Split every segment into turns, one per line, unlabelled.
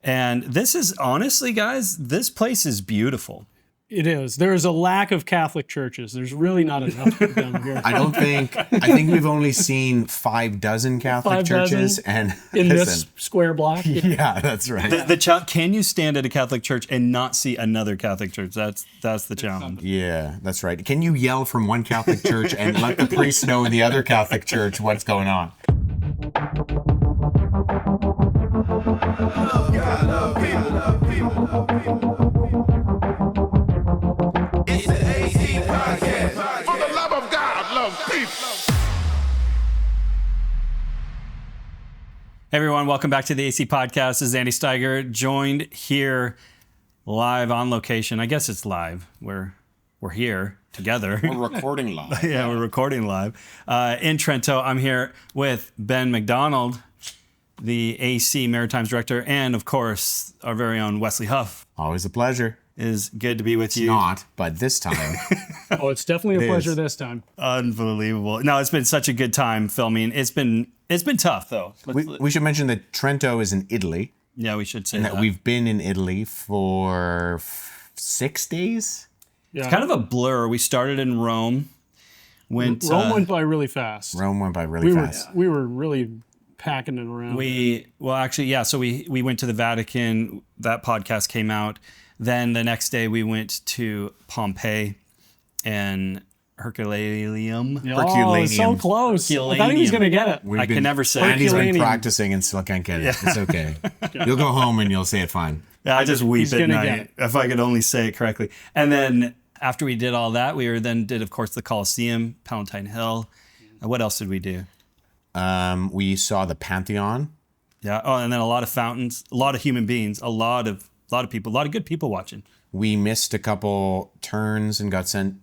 And this is honestly, guys, this place is beautiful.
It is. There is a lack of Catholic churches. There's really not enough of them here.
I think we've only seen 6 Catholic churches and
in this square block.
Yeah, that's right.
Can you stand at a Catholic church and not see another Catholic church? That's the challenge.
Yeah, that's right. Can you yell from one Catholic church and let the priest know in the other Catholic church what's going on?
Love God, love people, love people, love people. It's the AC Podcast. For the love of God, love people.
Hey everyone, welcome back to the AC Podcast. This is Andy Steiger, joined here live on location. I guess it's live. We're here together.
We're recording live.
Yeah, we're recording live. In Trento, I'm here with Ben McDonald, the AC Maritimes Director, and of course, our very own Wesley Huff.
Always a pleasure.
It is good to be with you.
Not, but this time.
Oh, it's definitely a pleasure this time.
Unbelievable. No, it's been such a good time filming. It's been tough though.
We should mention that Trento is in Italy.
Yeah, we should say
and
that.
We've been in Italy for 6 days.
Yeah.
It's kind of a blur. We started in Rome.
Rome went by really fast.
We
were really packing it around.
So we went to the Vatican. That podcast came out. Then the next day we went to Pompeii and Herculaneum.
Oh, so close. I thought he was going to get it.
I can never say it.
Andy's been practicing and still can't get it. Yeah. It's okay. You'll go home and you'll say it fine.
Yeah, I just weep at night if I could only say it correctly. And then after we did all that, we did, of course, the Colosseum, Palatine Hill. What else did we do?
We saw the Pantheon.
Yeah. Oh, and then a lot of fountains, a lot of human beings, a lot of people, a lot of good people watching.
We missed a couple turns and got sent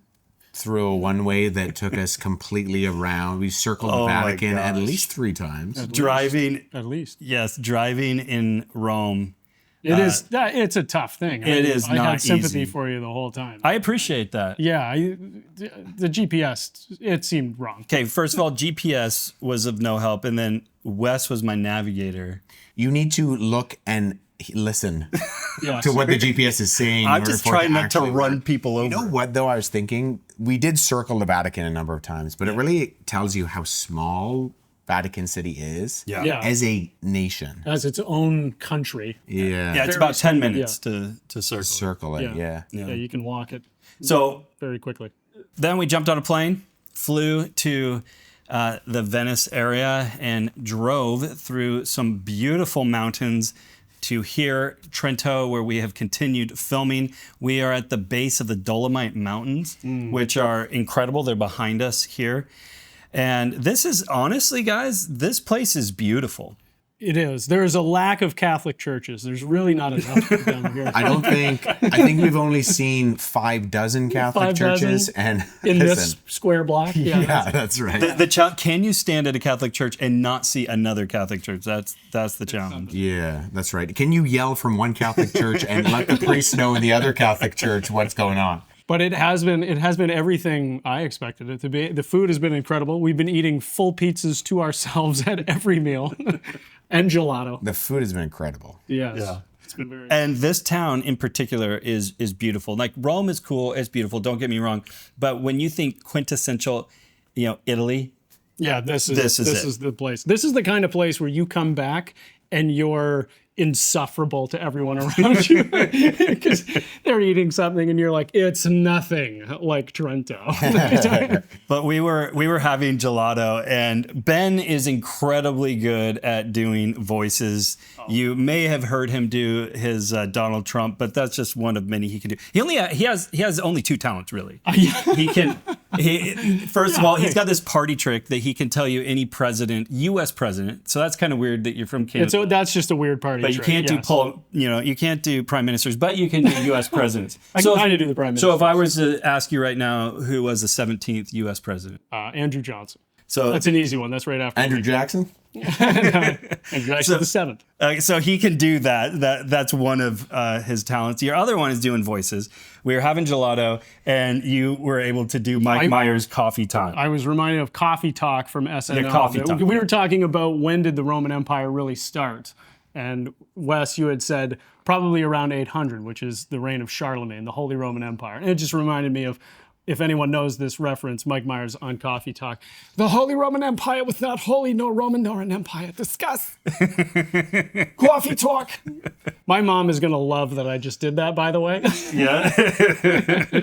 through a one-way that took us completely around. We circled the Vatican at least 3 times.
Driving in Rome.
It's a tough thing.
It is not easy.
I had sympathy for you the whole time.
I appreciate that.
Yeah, the GPS, it seemed wrong.
Okay, first of all, GPS was of no help, and then Wes was my navigator.
You need to look and listen
Yes.
to what the GPS is saying.
I'm just trying not to run people over.
You know what, though, I was thinking? We did circle the Vatican a number of times, but it really tells you how small Vatican City is as a nation.
As its own country.
Yeah.
Yeah, it's about 10 minutes to circle.
Circle it, yeah.
Yeah, you can walk it very quickly.
Then we jumped on a plane, flew to the Venice area, and drove through some beautiful mountains to here, Trento, where we have continued filming. We are at the base of the Dolomite Mountains, which are incredible. They're behind us here. And this is, honestly, guys, this place is beautiful.
It is. There is a lack of Catholic churches. There's really not enough of them here.
I think we've only seen 6 Catholic churches and
in this square block.
Yeah, that's right.
Can you stand at a Catholic church and not see another Catholic church? That's the challenge.
Yeah, that's right. Can you yell from one Catholic church and let the priest know in the other Catholic church what's going on?
But it has been everything I expected it to be. The food has been incredible. We've been eating full pizzas to ourselves at every meal. And gelato.
The food has been incredible.
Yes.
Yeah.
It's been very
And this town in particular is beautiful. Like Rome is cool, it's beautiful, don't get me wrong. But when you think quintessential, Italy.
Yeah, this is the place. This is the kind of place where you come back and you're insufferable to everyone around you because they're eating something and you're like, it's nothing like Trento.
But we were having gelato, and Ben is incredibly good at doing voices. You may have heard him do his Donald Trump, but that's just one of many he can do. He has only 2 talents really. First of all, he's got this party trick that he can tell you any president, U.S. president. So that's kind of weird that you're from Canada.
So that's just a weird party
but
trick.
You can't you can't do prime ministers, but you can do U.S. presidents.
I can kind of do the prime minister.
So if I was to ask you right now, who was the 17th U.S. president?
Andrew Johnson.
So
that's an easy one. That's right after
Andrew Jackson.
Andrew Jackson the 7th.
So he can do that. That's one of his talents. Your other one is doing voices. We were having gelato, and you were able to do Mike Myers' Coffee Talk.
I was reminded of Coffee Talk from SNL.
The Coffee Talk.
We were talking about when did the Roman Empire really start. And Wes, you had said probably around 800, which is the reign of Charlemagne, the Holy Roman Empire. And it just reminded me of, if anyone knows this reference, Mike Myers on Coffee Talk. The Holy Roman Empire was not holy, nor Roman, nor an empire. Discuss. Coffee Talk. My mom is going to love that I just did that, by the way.
Yeah.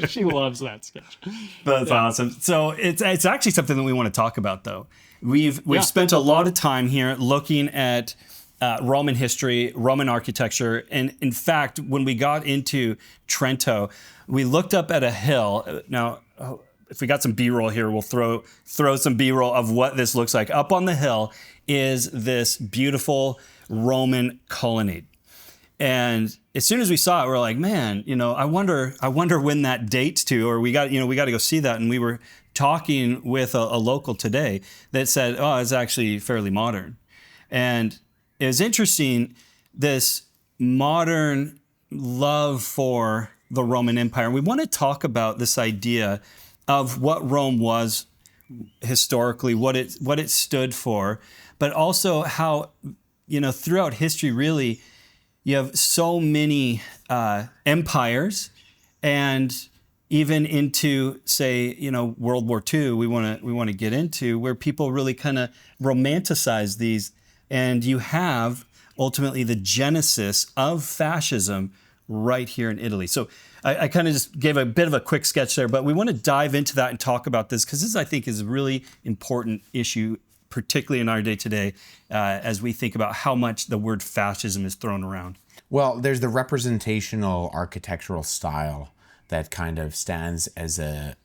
She loves that sketch.
That's awesome. So it's actually something that we want to talk about, though. We've spent a lot of time here looking at Roman history, Roman architecture, and in fact, when we got into Trento, we looked up at a hill. Now, if we got some B-roll here, we'll throw some B-roll of what this looks like. Up on the hill is this beautiful Roman colonnade. And as soon as we saw it, we're like, man, I wonder when that dates to, or we got to go see that. And we were talking with a local today that said, oh, it's actually fairly modern. And it was interesting, this modern love for the Roman Empire. We want to talk about this idea of what Rome was historically, what it stood for, but also how, throughout history, really, you have so many empires, and even into, say, World War II, we want to get into, where people really kind of romanticize these, and you have ultimately the genesis of fascism right here in Italy. So I kind of just gave a bit of a quick sketch there, but we want to dive into that and talk about this, because this, I think, is a really important issue, particularly in our day today, as we think about how much the word fascism is thrown around.
Well, there's the representational architectural style that kind of stands as a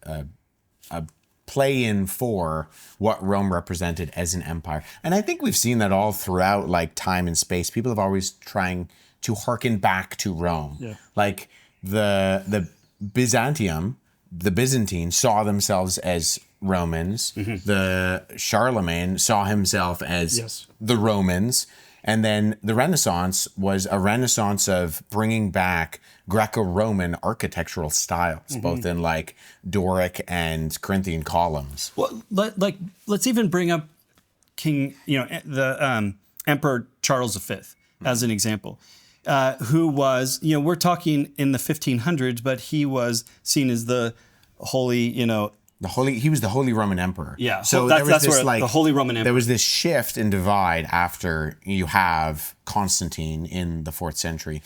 play-in for what Rome represented as an empire. And I think we've seen that all throughout time and space. People have always trying to hearken back to Rome. Yeah. Like the Byzantium, the Byzantines saw themselves as Romans. Mm-hmm. The Charlemagne saw himself as the Romans. And then the Renaissance was a renaissance of bringing back Greco-Roman architectural styles, both in Doric and Corinthian columns.
Well, let's even bring up the Emperor Charles V as an example, who was, we're talking in the 1500s, but he was seen as the holy,
he was the Holy Roman Emperor.
Yeah, so that's where the Holy Roman Emperor.
There was this shift and divide after you have Constantine in the 4th century,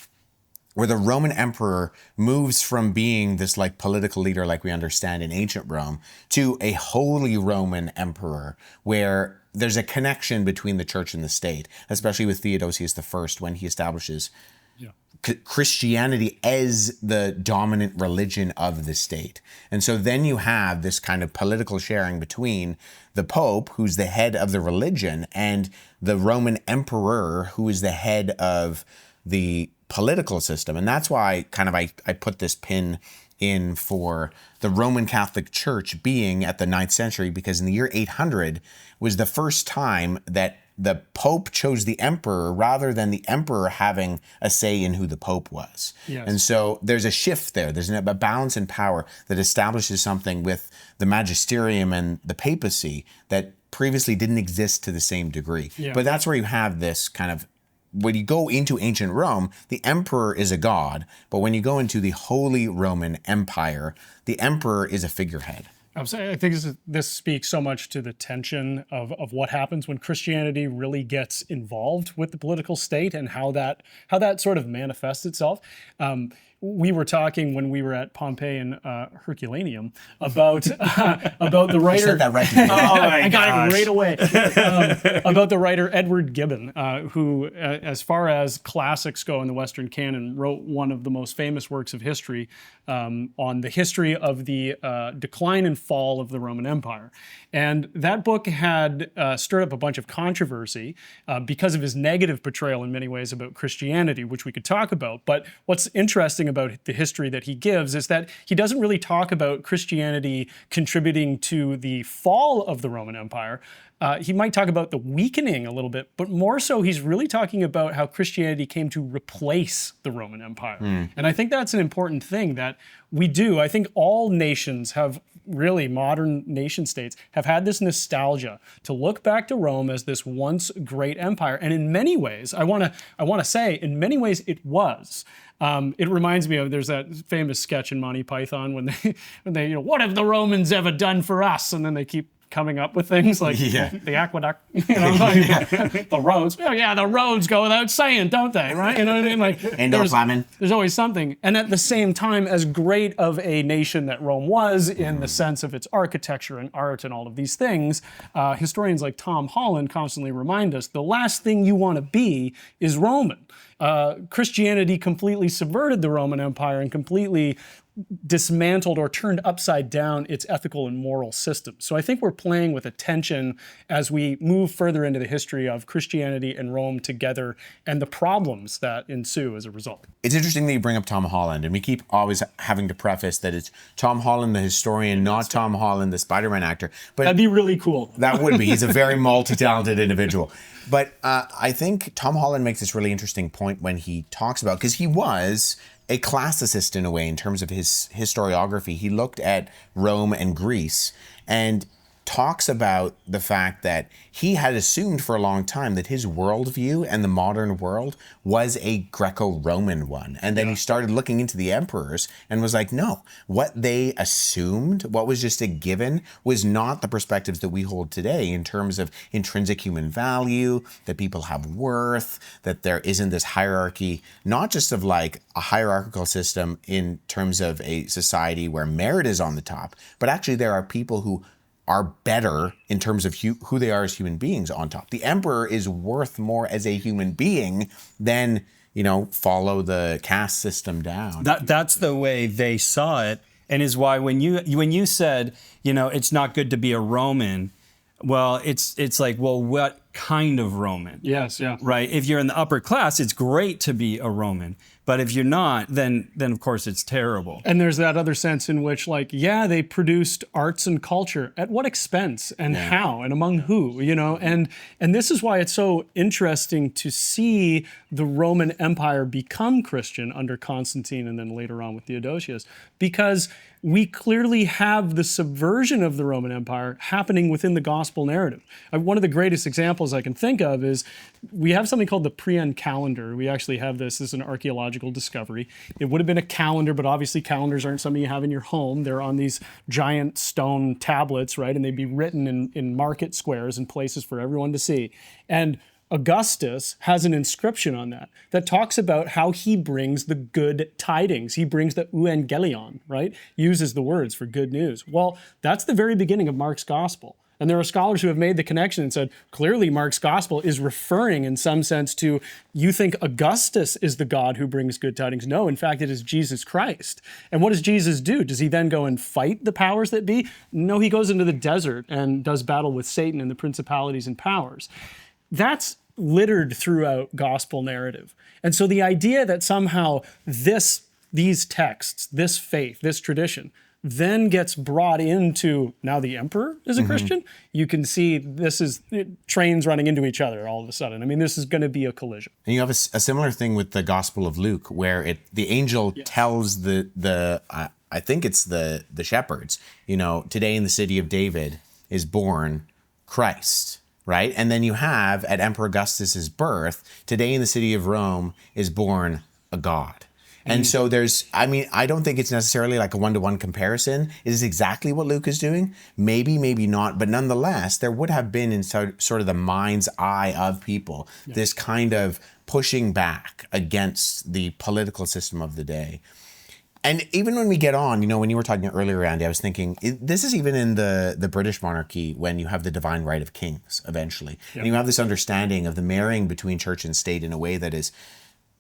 where the Roman Emperor moves from being this political leader like we understand in ancient Rome to a Holy Roman Emperor, where there's a connection between the church and the state, especially with Theodosius I when he establishes Christianity as the dominant religion of the state. And so then you have this kind of political sharing between the Pope, who's the head of the religion, and the Roman Emperor, who is the head of the political system. And that's why I put this pin in for the Roman Catholic Church being at the 9th century, because in the year 800 was the first time that the Pope chose the emperor rather than the emperor having a say in who the Pope was. Yes. And so there's a shift there. There's a balance in power that establishes something with the magisterium and the papacy that previously didn't exist to the same degree. Yeah. But that's where you have this kind of, when you go into ancient Rome, the emperor is a god. But when you go into the Holy Roman Empire, the emperor is a figurehead.
I think this speaks so much to the tension of what happens when Christianity really gets involved with the political state, and how that sort of manifests itself. We were talking when we were at Pompeii and Herculaneum about the writer.
You said that right.
I got it right away. About the writer Edward Gibbon, who, as far as classics go in the Western canon, wrote one of the most famous works of history on the history of the decline and fall of the Roman Empire. And that book had stirred up a bunch of controversy because of his negative portrayal in many ways about Christianity, which we could talk about. But what's interesting about the history that he gives is that he doesn't really talk about Christianity contributing to the fall of the Roman Empire. He might talk about the weakening a little bit, but more so he's really talking about how Christianity came to replace the Roman Empire. And I think that's an important thing that we do. I think all nations have really modern nation states have had this nostalgia to look back to Rome as this once great empire. And in many ways, I want to say, in many ways it was. It reminds me of, there's that famous sketch in Monty Python when they what have the Romans ever done for us? And then they keep coming up with things like the aqueduct, the roads. Oh yeah, the roads go without saying, don't they? Right? You know what I mean? Like, there's always something. And at the same time, as great of a nation that Rome was in the sense of its architecture and art and all of these things, historians like Tom Holland constantly remind us the last thing you want to be is Roman. Christianity completely subverted the Roman Empire and completely dismantled or turned upside down its ethical and moral system. So I think we're playing with a tension as we move further into the history of Christianity and Rome together and the problems that ensue as a result.
It's interesting that you bring up Tom Holland, and we keep always having to preface that it's Tom Holland, the historian, not Tom Holland, the Spider-Man actor. But
that'd be really cool.
That would be. He's a very multi-talented individual. But I think Tom Holland makes this really interesting point when he talks about, because he was a classicist in a way in terms of his historiography. He looked at Rome and Greece and talks about the fact that he had assumed for a long time that his worldview and the modern world was a Greco-Roman one. And then he started looking into the emperors and was like, no, what they assumed, what was just a given, was not the perspectives that we hold today in terms of intrinsic human value, that people have worth, that there isn't this hierarchy, not just of like a hierarchical system in terms of a society where merit is on the top, but actually there are people who are better in terms of who they are as human beings on top. The emperor is worth more as a human being than, follow the caste system down.
That's the way they saw it, and is why when you said, it's not good to be a Roman, well, it's like, well, what kind of Roman?
Yes, yeah.
Right? If you're in the upper class, it's great to be a Roman. But if you're not, then of course it's terrible.
And there's that other sense in which, they produced arts and culture. At what expense and how and among who, And this is why it's so interesting to see the Roman Empire become Christian under Constantine and then later on with Theodosius, because we clearly have the subversion of the Roman Empire happening within the gospel narrative. One of the greatest examples I can think of is we have something called the Priene calendar. We actually have this as an archaeological discovery. It would have been a calendar, but obviously calendars aren't something you have in your home. They're on these giant stone tablets, right? And they'd be written in market squares and places for everyone to see. And Augustus has an inscription on that talks about how he brings the good tidings. He brings the euangelion, right? Uses the words for good news. Well, that's the very beginning of Mark's gospel. And there are scholars who have made the connection and said, clearly Mark's gospel is referring in some sense to, you think Augustus is the God who brings good tidings. No, in fact, it is Jesus Christ. And what does Jesus do? Does he then go and fight the powers that be? No, he goes into the desert and does battle with Satan and the principalities and powers. That's littered throughout gospel narrative. And so the idea that somehow these texts, this faith, this tradition, then gets brought into, now the emperor is a Christian, you can see trains running into each other all of a sudden. I mean, this is going to be a collision.
And you have a similar thing with the Gospel of Luke, where the angel tells I think it's the shepherds, today in the city of David is born Christ. Right? And then you have at Emperor Augustus's birth, today in the city of Rome is born a god. And so I don't think it's necessarily like a one-to-one comparison. It is exactly what Luke is doing. Maybe, maybe not. But nonetheless, there would have been in sort of the mind's eye of people, this kind of pushing back against the political system of the day. And even when we get on, when you were talking earlier, Andy, I was thinking, this is even in the British monarchy when you have the divine right of kings eventually. Yep. And you have this understanding of the marrying between church and state in a way that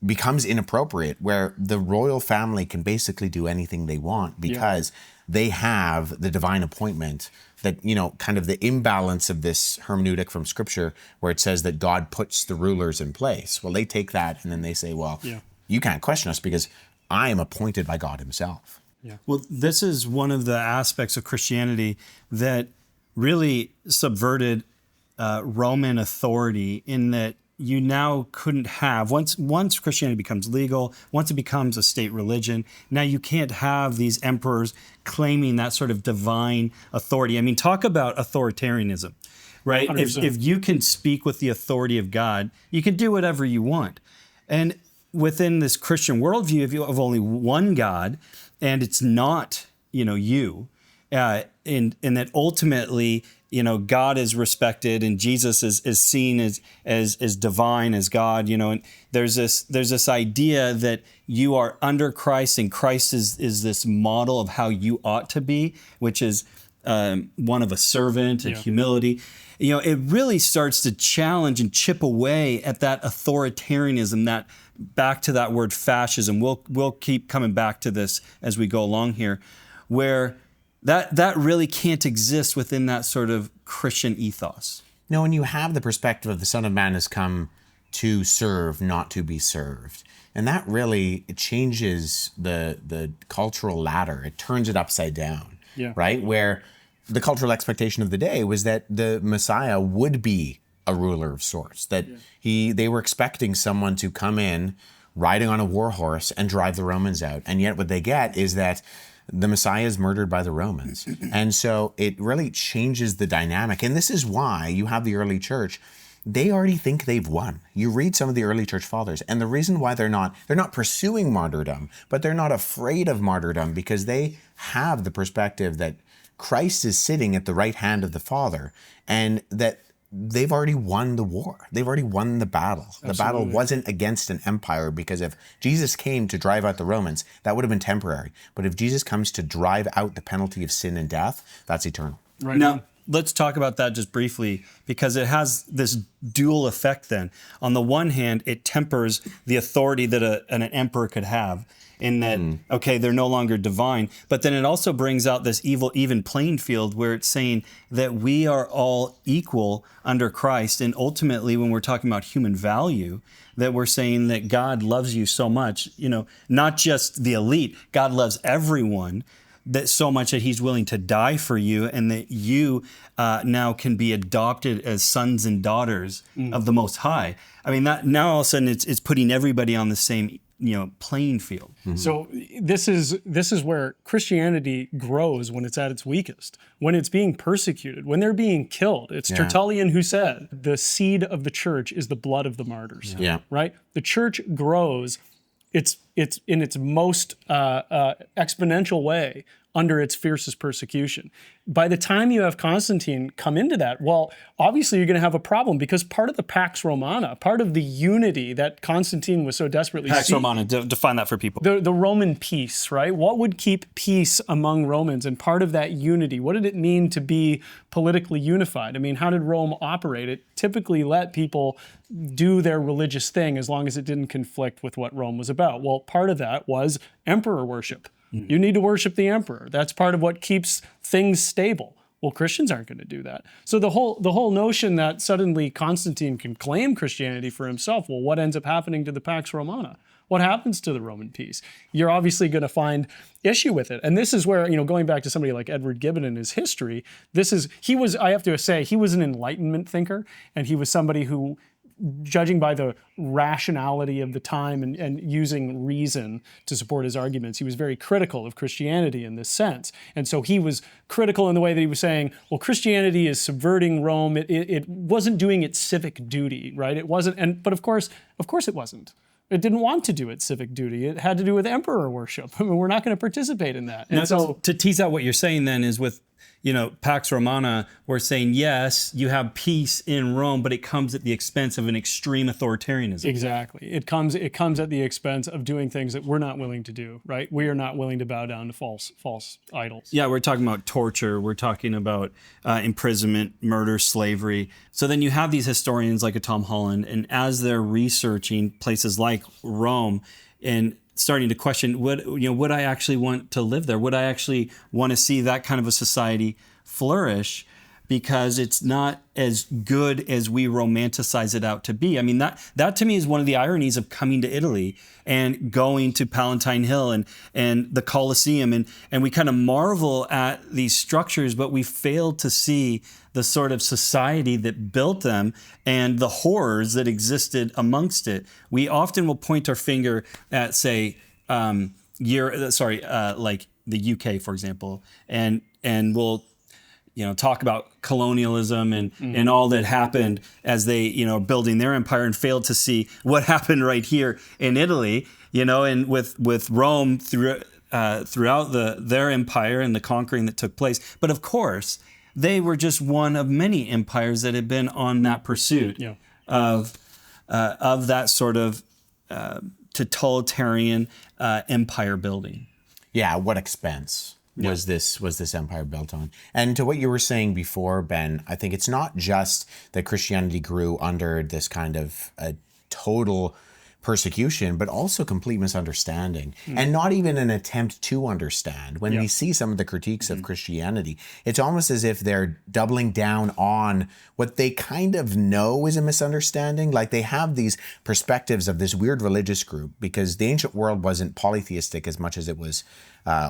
becomes inappropriate, where the royal family can basically do anything they want because they have the divine appointment that, kind of the imbalance of this hermeneutic from scripture where it says that God puts the rulers in place. Well, they take that and then they say, well, you can't question us because I am appointed by God himself.
Yeah. Well, this is one of the aspects of Christianity that really subverted Roman authority, in that you now couldn't have, once Christianity becomes legal, once it becomes a state religion, now you can't have these emperors claiming that sort of divine authority. I mean, talk about authoritarianism, right? If you can speak with the authority of God, you can do whatever you want. And within this Christian worldview, if you have only one God, and it's not, you, and that ultimately, God is respected and Jesus is seen as divine, as God, and there's this idea that you are under Christ and Christ is this model of how you ought to be, which is one of a servant and humility. It really starts to challenge and chip away at that authoritarianism, that back to that word fascism. We'll keep coming back to this as we go along here, where that really can't exist within that sort of Christian ethos.
No, and you have the perspective of the Son of Man has come to serve, not to be served. And that really, it changes the cultural ladder. It turns it upside down, right? Where the cultural expectation of the day was that the Messiah would be a ruler of sorts, that they were expecting someone to come in riding on a war horse and drive the Romans out. And yet what they get is that the Messiah is murdered by the Romans. And so it really changes the dynamic. And this is why you have the early church. They already think they've won. You read some of the early church fathers, and the reason why they're not pursuing martyrdom, but they're not afraid of martyrdom because they have the perspective that Christ is sitting at the right hand of the Father, and that they've already won the war. They've already won the battle. Absolutely. The battle wasn't against an empire, because if Jesus came to drive out the Romans, that would have been temporary. But if Jesus comes to drive out the penalty of sin and death, that's eternal.
Right. Now, let's talk about that just briefly, because it has this dual effect then. On the one hand, it tempers the authority that an emperor could have, in that, okay, they're no longer divine, but then it also brings out this even playing field where it's saying that we are all equal under Christ. And ultimately, when we're talking about human value, that we're saying that God loves you so much, not just the elite, God loves everyone, that so much that he's willing to die for you, and that you now can be adopted as sons and daughters of the Most High. I mean, that now all of a sudden it's putting everybody on the same playing field.
Mm-hmm. So this is where Christianity grows when it's at its weakest, when it's being persecuted, when they're being killed. It's Tertullian who said, the seed of the church is the blood of the martyrs. Yeah. Right? The church grows, it's in its most exponential way under its fiercest persecution. By the time you have Constantine come into that, well, obviously you're going to have a problem, because part of the Pax Romana, part of the unity that Constantine was so desperately
Pax Romana, define that for people.
The Roman peace, right? What would keep peace among Romans? And part of that unity, what did it mean to be politically unified? I mean, how did Rome operate? It typically let people do their religious thing as long as it didn't conflict with what Rome was about. Well, part of that was emperor worship. You need to worship the emperor. That's part of what keeps things stable. Well, Christians aren't going to do that. So the whole notion that suddenly Constantine can claim Christianity for himself, well, what ends up happening to the Pax Romana? What happens to the Roman peace? You're obviously going to find issue with it. And this is where, going back to somebody like Edward Gibbon and his history, I have to say, he was an Enlightenment thinker, and he was somebody who, judging by the rationality of the time and using reason to support his arguments, he was very critical of Christianity in this sense. And so he was critical in the way that he was saying, well, Christianity is subverting Rome. It wasn't doing its civic duty, right? It wasn't, but of course it wasn't. It didn't want to do its civic duty. It had to do with emperor worship. I mean, we're not going to participate in that.
And so to tease out what you're saying then is with, Pax Romana, we're saying, yes, you have peace in Rome, but it comes at the expense of an extreme authoritarianism.
Exactly. It comes at the expense of doing things that we're not willing to do, right? We are not willing to bow down to false idols.
Yeah, we're talking about torture. We're talking about imprisonment, murder, slavery. So then you have these historians like a Tom Holland, and as they're researching places like Rome and starting to question, would I actually want to live there? Would I actually want to see that kind of a society flourish? because it's not as good as we romanticize it out to be. I mean, that to me is one of the ironies of coming to Italy and going to Palatine Hill and the Colosseum. And we kind of marvel at these structures, but we fail to see the sort of society that built them and the horrors that existed amongst it. We often will point our finger at, say, like the UK, for example, and we'll talk about colonialism and all that happened as they, building their empire, and failed to see what happened right here in Italy, and with Rome throughout their empire and the conquering that took place. But of course, they were just one of many empires that had been on that pursuit of that sort of totalitarian empire building.
Yeah, what expense was this empire built on? And to what you were saying before, Ben, I think it's not just that Christianity grew under this kind of total persecution, but also complete misunderstanding, and not even an attempt to understand. When we see some of the critiques of Christianity, it's almost as if they're doubling down on what they kind of know is a misunderstanding. Like they have these perspectives of this weird religious group, because the ancient world wasn't polytheistic as much as it was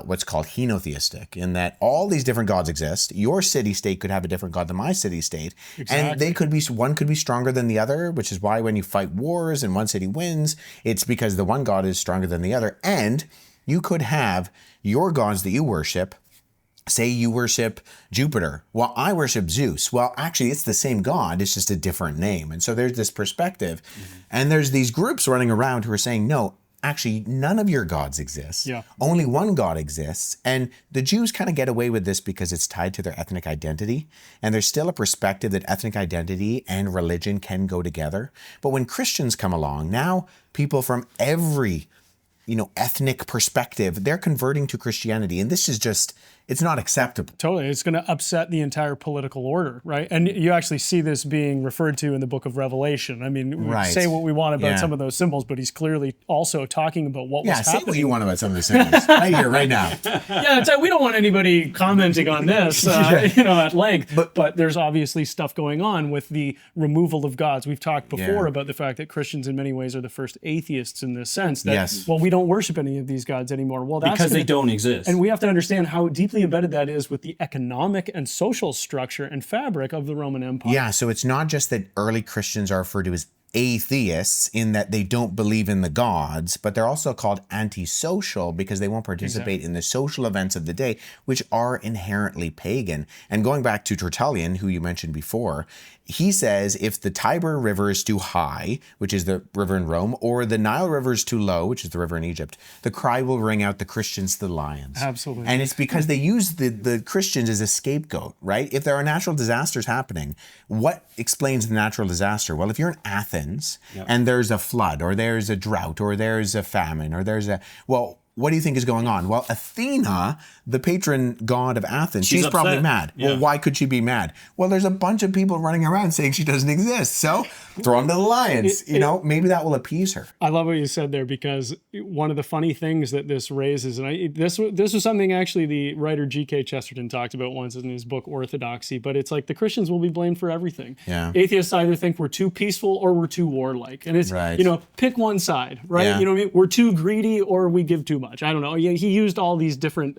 what's called henotheistic, in that all these different gods exist. Your city-state could have a different god than my city-state. Exactly. And they could be, one could be stronger than the other, which is why when you fight wars and one city wins, it's because the one god is stronger than the other. And you could have your gods that you worship. Say you worship Jupiter. Well, I worship Zeus. Well, actually, it's the same god. It's just a different name. And so there's this perspective. And there's these groups running around who are saying, no, actually, none of your gods exist. Only one God exists. And the Jews kind of get away with this because it's tied to their ethnic identity. And there's still a perspective that ethnic identity and religion can go together. But when Christians come along, now people from every, ethnic perspective, they're converting to Christianity. And this is just, it's not acceptable.
Totally. It's going to upset the entire political order, right? And you actually see this being referred to in the book of Revelation. I mean, we say what we want about some of those symbols, but he's clearly also talking about what was happening.
Say what you want about some of the symbols right here, right now.
We don't want anybody commenting on this, at length. But there's obviously stuff going on with the removal of gods. We've talked before about the fact that Christians in many ways are the first atheists in this sense. That, well, we don't worship any of these gods anymore. Well, that's
because they don't exist.
And we have to understand how deeply embedded that is with the economic and social structure and fabric of the Roman Empire.
Yeah, so it's not just that early Christians are referred to as atheists in that they don't believe in the gods, but they're also called antisocial because they won't participate in the social events of the day, which are inherently pagan. And going back to Tertullian, who you mentioned before, he says if the Tiber River is too high, which is the river in Rome, or the Nile River is too low, which is the river in Egypt, the cry will ring out the Christians to the lions.
Absolutely.
And it's because they use the Christians as a scapegoat, right? If there are natural disasters happening, what explains the natural disaster? Well, if you're in Athens and there's a flood, or there's a drought, or there's a famine, or there's a, what do you think is going on? Well, Athena, the patron god of Athens, she's probably mad. Yeah. Well, why could she be mad? Well, there's a bunch of people running around saying she doesn't exist. So throw them to the lions. Maybe that will appease her.
I love what you said there, because one of the funny things that this raises, and this was something actually the writer G.K. Chesterton talked about once in his book Orthodoxy, but it's like the Christians will be blamed for everything. Yeah. Atheists either think we're too peaceful or we're too warlike. And it's, pick one side, right? Yeah. We're too greedy or we give too much. I don't know. He used all these different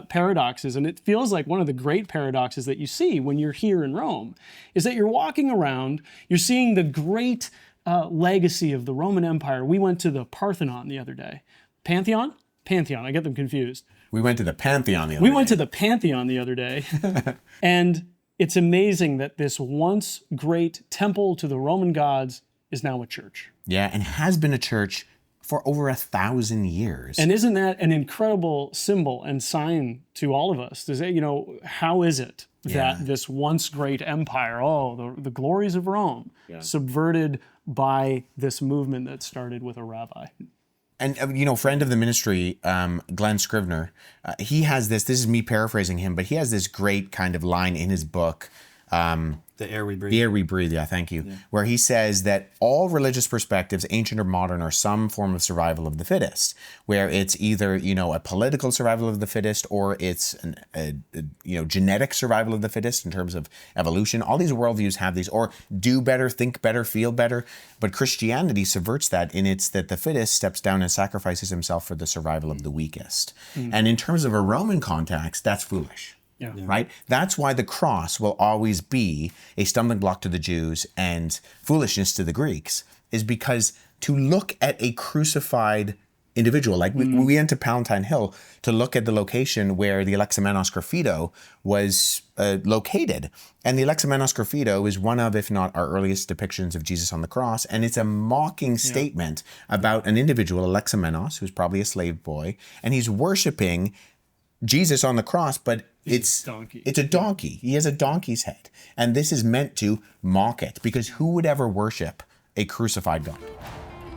paradoxes, and it feels like one of the great paradoxes that you see when you're here in Rome is that you're walking around, you're seeing the great legacy of the Roman Empire. We went to the Parthenon the other day. Pantheon? Pantheon. I get them confused.
We went to the Pantheon the other day.
We went to the Pantheon the other day. And it's amazing that this once great temple to the Roman gods is now a church.
Yeah, and has been a church for over 1,000 years.
And isn't that an incredible symbol and sign to all of us? Does it, how is it that this once great empire, the glories of Rome, subverted by this movement that started with a rabbi?
And, friend of the ministry, Glenn Scrivener, he has this is me paraphrasing him, but he has this great kind of line in his book
The air we breathe.
The air we breathe, yeah, thank you. Yeah. Where he says that all religious perspectives, ancient or modern, are some form of survival of the fittest, where it's either, a political survival of the fittest, or it's a genetic survival of the fittest in terms of evolution. All these worldviews have these, or do better, think better, feel better. But Christianity subverts that in it's that the fittest steps down and sacrifices himself for the survival of the weakest. And in terms of a Roman context, that's foolish. Yeah. Right? That's why the cross will always be a stumbling block to the Jews and foolishness to the Greeks, is because to look at a crucified individual, like we went to Palatine Hill to look at the location where the Alexamenos Grafito was located. And the Alexamenos Grafito is one of, if not our earliest depictions of Jesus on the cross. And it's a mocking statement about an individual, Alexamenos, who's probably a slave boy, and he's worshiping Jesus on the cross, but it's a donkey. He has a donkey's head. And this is meant to mock it, because who would ever worship a crucified God?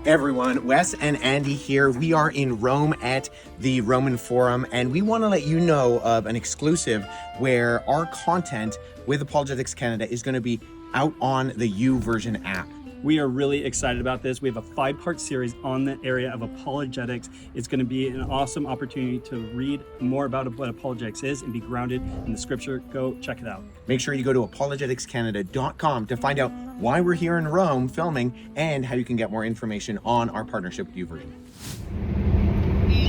Hey everyone, Wes and Andy here. We are in Rome at the Roman Forum, and we want to let you know of an exclusive where our content with Apologetics Canada is going to be out on the YouVersion app.
We are really excited about this. We have a 5-part series on the area of apologetics. It's going to be an awesome opportunity to read more about what apologetics is and be grounded in the scripture. Go check it out.
Make sure you go to apologeticscanada.com to find out why we're here in Rome filming and how you can get more information on our partnership with YouVersion.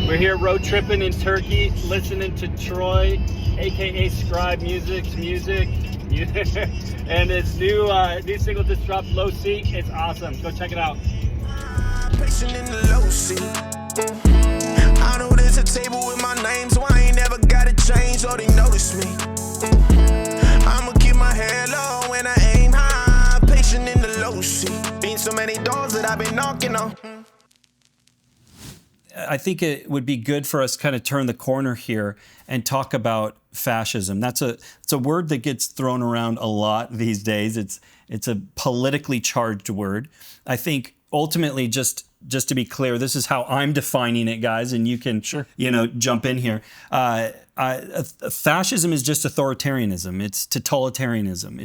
We're here road tripping in Turkey, listening to Troy, aka Scribe Music's music. And his new single just dropped, Low Seat. It's awesome. Go check it out.
Patient in the low seat. I know there's a table with my name, so I ain't never gotta change or they notice me. I'ma keep my head low when I aim high. Patient in the low seat. Been so many doors that I've been knocking on.
I think it would be good for us to kind of turn the corner here and talk about fascism. It's a word that gets thrown around a lot these days. It's a politically charged word. I think ultimately, just to be clear, this is how I'm defining it, guys, and you can jump in here. Fascism is just authoritarianism. It's totalitarianism.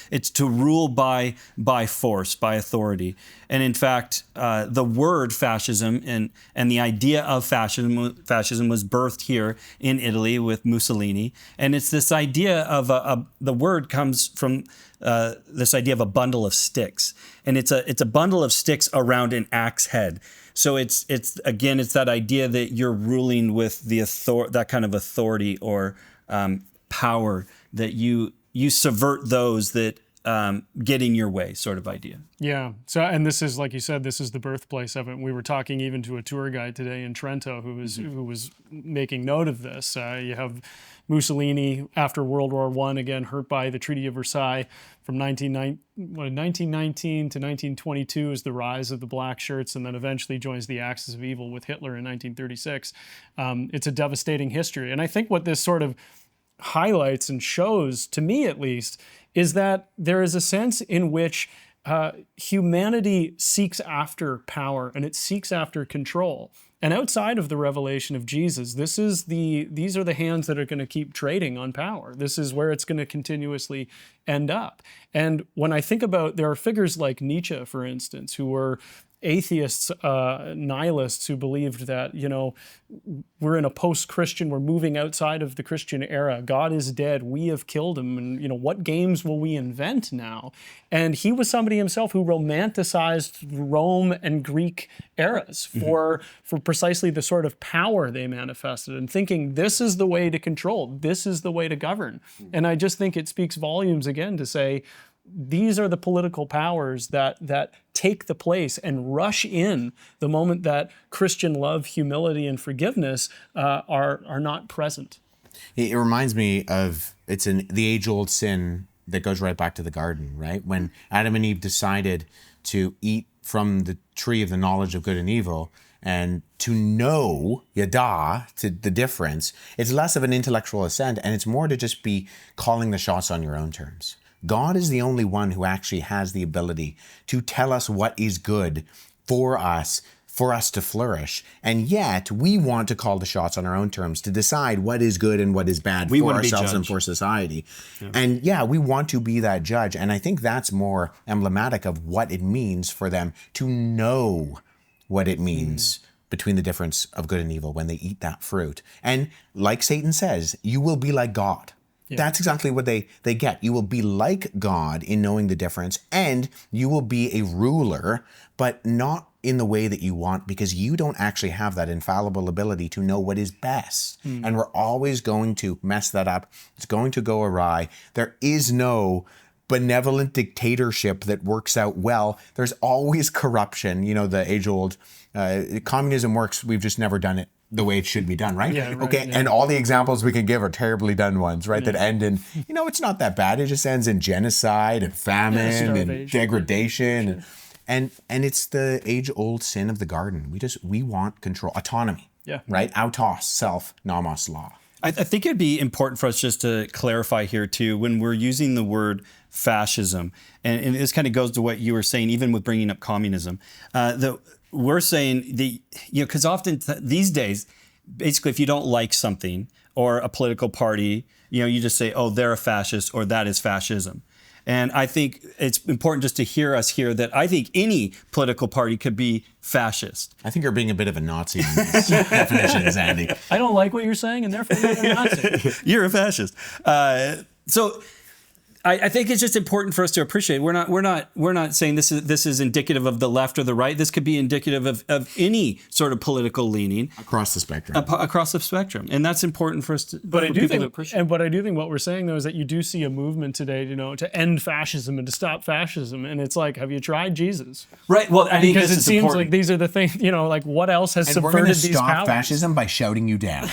It's to rule by force, by authority. And in fact, the word fascism and the idea of fascism was birthed here in Italy with Mussolini. And it's this idea of the word comes from this idea of a bundle of sticks, and it's a bundle of sticks around an axe head. So it's that idea that you're ruling with that kind of authority or power, that you subvert those that get in your way, sort of idea.
Yeah. So, and this is, like you said, this is the birthplace of it. We were talking even to a tour guide today in Trento who was making note of this. You have Mussolini after World War I, again hurt by the Treaty of Versailles. From 1919 to 1922 is the rise of the black shirts, and then eventually joins the Axis of Evil with Hitler in 1936. It's a devastating history. And I think what this sort of highlights and shows, to me at least, is that there is a sense in which humanity seeks after power and it seeks after control. And outside of the revelation of Jesus, these are the hands that are going to keep trading on power. This is where it's going to continuously end up. And when I think about, there are figures like Nietzsche, for instance, who were atheists, nihilists who believed that, we're in a post-Christian, we're moving outside of the Christian era. God is dead. We have killed him. And, what games will we invent now? And he was somebody himself who romanticized Rome and Greek eras for precisely the sort of power they manifested, and thinking this is the way to control, this is the way to govern. And I just think it speaks volumes again to say, these are the political powers that take the place and rush in the moment that Christian love, humility, and forgiveness are not present.
It reminds me of the age-old sin that goes right back to the garden, right? When Adam and Eve decided to eat from the tree of the knowledge of good and evil, and to know, yada, to the difference, it's less of an intellectual assent, and it's more to just be calling the shots on your own terms. God is the only one who actually has the ability to tell us what is good for us for us to flourish. And yet we want to call the shots on our own terms, to decide what is good and what is bad for ourselves and for society. Yeah. And we want to be that judge. And I think that's more emblematic of what it means for them to know what it means between the difference of good and evil when they eat that fruit. And like Satan says, you will be like God. Yeah. That's exactly what they get. You will be like God in knowing the difference, and you will be a ruler, but not in the way that you want, because you don't actually have that infallible ability to know what is best. And we're always going to mess that up. It's going to go awry. There is no benevolent dictatorship that works out well. There's always corruption. You know, the age-old communism works. We've just never done it the way it should be done, right?
Yeah, right,
okay, and all the examples we can give are terribly done ones, right? That end in, it's not that bad. It just ends in genocide and famine and degradation. And it's the age-old sin of the garden. We want control, autonomy, right? Autos, self, nomos, law.
I think it'd be important for us just to clarify here too, when we're using the word fascism, and this kind of goes to what you were saying, even with bringing up communism, we're saying because often these days, basically, if you don't like something or a political party, you just say, oh, they're a fascist, or that is fascism. And I think it's important just to hear us here that I think any political party could be fascist.
I think you're being a bit of a Nazi in these definitions, Andy.
I don't like what you're saying, and therefore you're a Nazi.
You're a fascist. So I think it's just important for us to appreciate. We're not saying this is indicative of the left or the right. This could be indicative of any sort of political leaning
across the spectrum.
Across the spectrum, and that's important for us to.
But I do think what we're saying though is that you do see a movement today, to end fascism and to stop fascism, and it's like, have you tried Jesus?
Right. Well, I think
because it seems important. Like these are the things, like what else has subverted these powers?
We're going to stop fascism by shouting you down.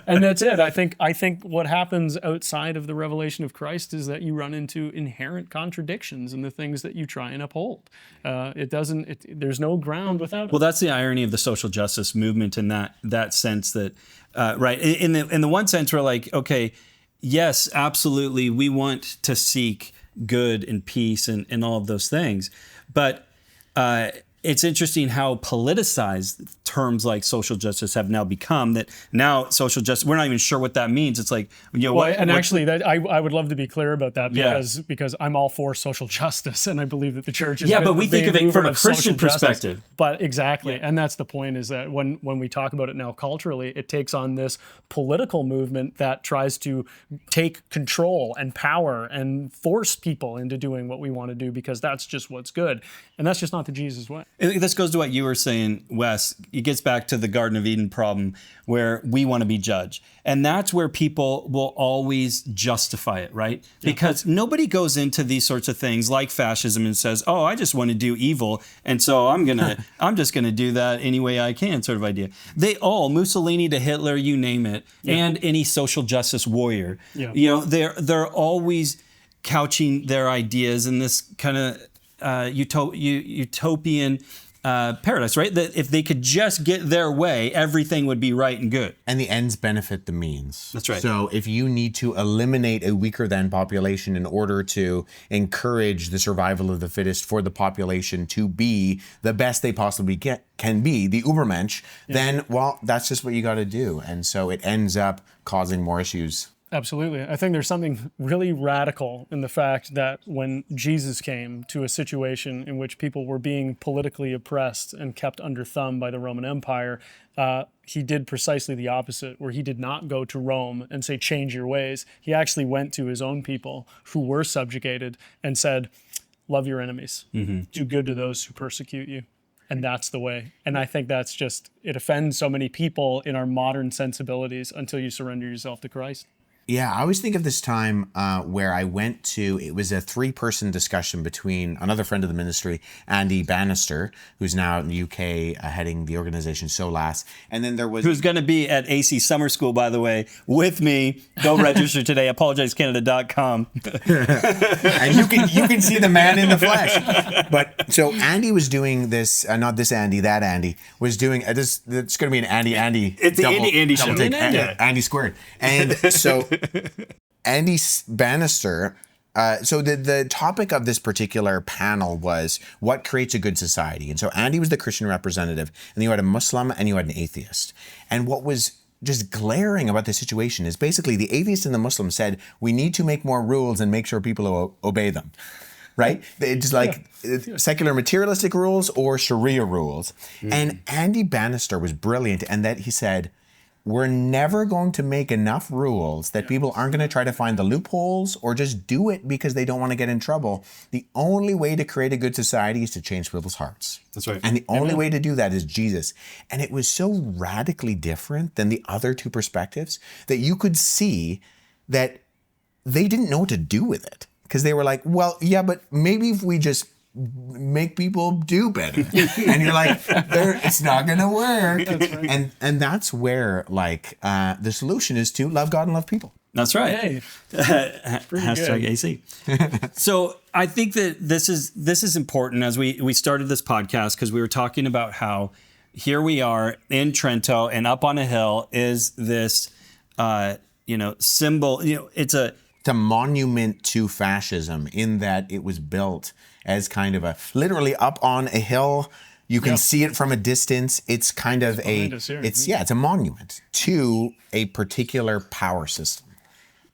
And that's it. I think what happens outside of the revelation of Christ is that you run into inherent contradictions in the things that you try and uphold. There's no ground without it.
Well, that's the irony of the social justice movement in that sense that, right, in the one sense we're like, okay, yes, absolutely, we want to seek good and peace and all of those things, but it's interesting how politicized terms like social justice have now become, that now social justice, we're not even sure what that means. It's like,
I would love to be clear about that because I'm all for social justice, and I believe that the church is
but we think of it from a Christian perspective.
But exactly, and that's the point, is that when we talk about it now culturally, it takes on this political movement that tries to take control and power and force people into doing what we want to do because that's just what's good. And that's just not the Jesus way.
This goes to what you were saying, Wes. It gets back to the Garden of Eden problem where we want to be judged. And that's where people will always justify it, right? Yeah. Because nobody goes into these sorts of things like fascism and says, oh, I just want to do evil, and so I'm just gonna do that any way I can, sort of idea. They all, Mussolini to Hitler, you name it, and any social justice warrior, they're always couching their ideas in this kind of utopian paradise, right? That if they could just get their way, everything would be right and good.
And the ends benefit the means.
That's right.
So if you need to eliminate a weaker than population in order to encourage the survival of the fittest for the population to be the best they possibly can be, the Ubermensch, then, well, that's just what you got to do. And so it ends up causing more issues.
Absolutely. I think there's something really radical in the fact that when Jesus came to a situation in which people were being politically oppressed and kept under thumb by the Roman Empire, he did precisely the opposite, where he did not go to Rome and say, change your ways. He actually went to his own people who were subjugated and said, love your enemies, do good to those who persecute you. And that's the way. And I think that's just, it offends so many people in our modern sensibilities until you surrender yourself to Christ.
Yeah, I always think of this time where I went to, it was a 3-person discussion between another friend of the ministry, Andy Bannister, who's now in the UK heading the organization SOLAS. And then there was...
Who's going to be at AC Summer School, by the way, with me. Go register today, apologeticscanada.com.
And you can see the man in the flesh. But so Andy was doing this, not this Andy, that Andy, was doing, it's going to be an Andy.
It's the Andy show.
Andy squared. And so... Andy Bannister So the topic of this particular panel was what creates a good society. And so Andy was the Christian representative, and you had a Muslim and you had an atheist. And what was just glaring about the situation is basically the atheist and the Muslim said, we need to make more rules and make sure people obey them. Right? It's like secular materialistic rules or Sharia rules. And Andy Bannister was brilliant in that he said, we're never going to make enough rules that people aren't going to try to find the loopholes or just do it because they don't want to get in trouble. The only way to create a good society is to change people's hearts.
That's right.
And the only way to do that is Jesus. And it was so radically different than the other two perspectives that you could see that they didn't know what to do with it. Because they were like, well, yeah, but maybe if we just make people do better. And you're like, it's not going to work. That's right. And that's where the solution is to love God and love people.
That's right.
Hey,
Hashtag AC. So I think that this is important as we started this podcast, because we were talking about how here we are in Trento, and up on a hill is this symbol. It's a
monument to fascism in that it was built as kind of literally up on a hill. You can see it from a distance. It's kind of it's a monument to a particular power system.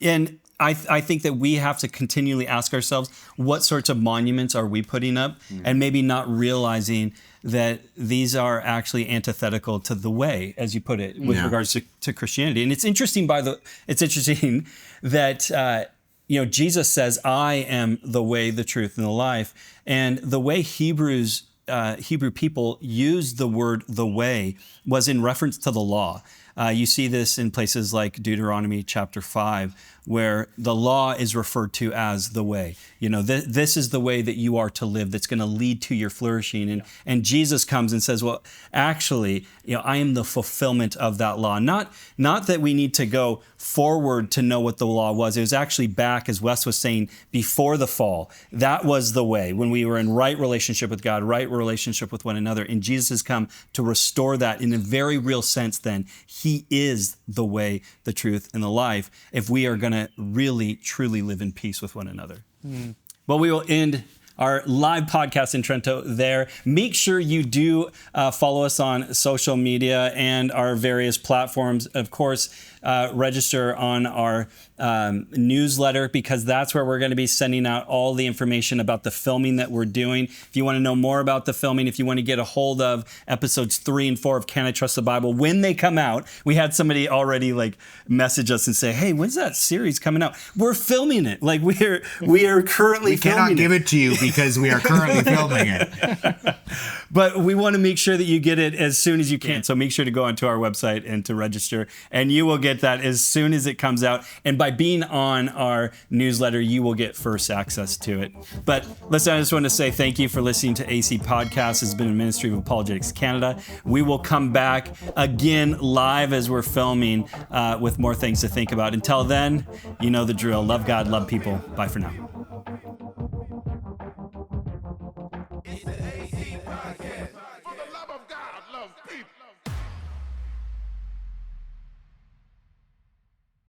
And I think that we have to continually ask ourselves, what sorts of monuments are we putting up? And maybe not realizing that these are actually antithetical to the way, as you put it, with regards to Christianity. And it's interesting that Jesus says, I am the way, the truth, and the life. And the way Hebrew people used the word the way was in reference to the law. You see this in places like Deuteronomy chapter 5, where the law is referred to as the way. This is the way that you are to live that's going to lead to your flourishing. And Jesus comes and says, well, actually, I am the fulfillment of that law. Not that we need to go forward to know what the law was. It was actually back, as Wes was saying, before the fall. That was the way, when we were in right relationship with God, right relationship with one another. And Jesus has come to restore that in a very real sense then. He is the way, the truth, and the life if we are going to really, truly live in peace with one another. Well, we will end our live podcast in Trento there. Make sure you do follow us on social media and our various platforms. Of course, register on our newsletter, because that's where we're going to be sending out all the information about the filming that we're doing. If you want to know more about the filming, if you want to get a hold of episodes 3 and 4 of Can I Trust the Bible when they come out, we had somebody already message us and say, hey, when's that series coming out? We're filming it. We are currently filming it. We
cannot give it to you because we are currently filming it.
But we want to make sure that you get it as soon as you can. So make sure to go onto our website and to register, and you will get that as soon as it comes out. And by being on our newsletter, you will get first access to it. But listen, I just want to say thank you for listening to AC Podcast. It's been a ministry of Apologetics Canada. We will come back again live as we're filming with more things to think about. Until then, you know the drill. Love God, love people. Bye for now.
It's the AC Podcast.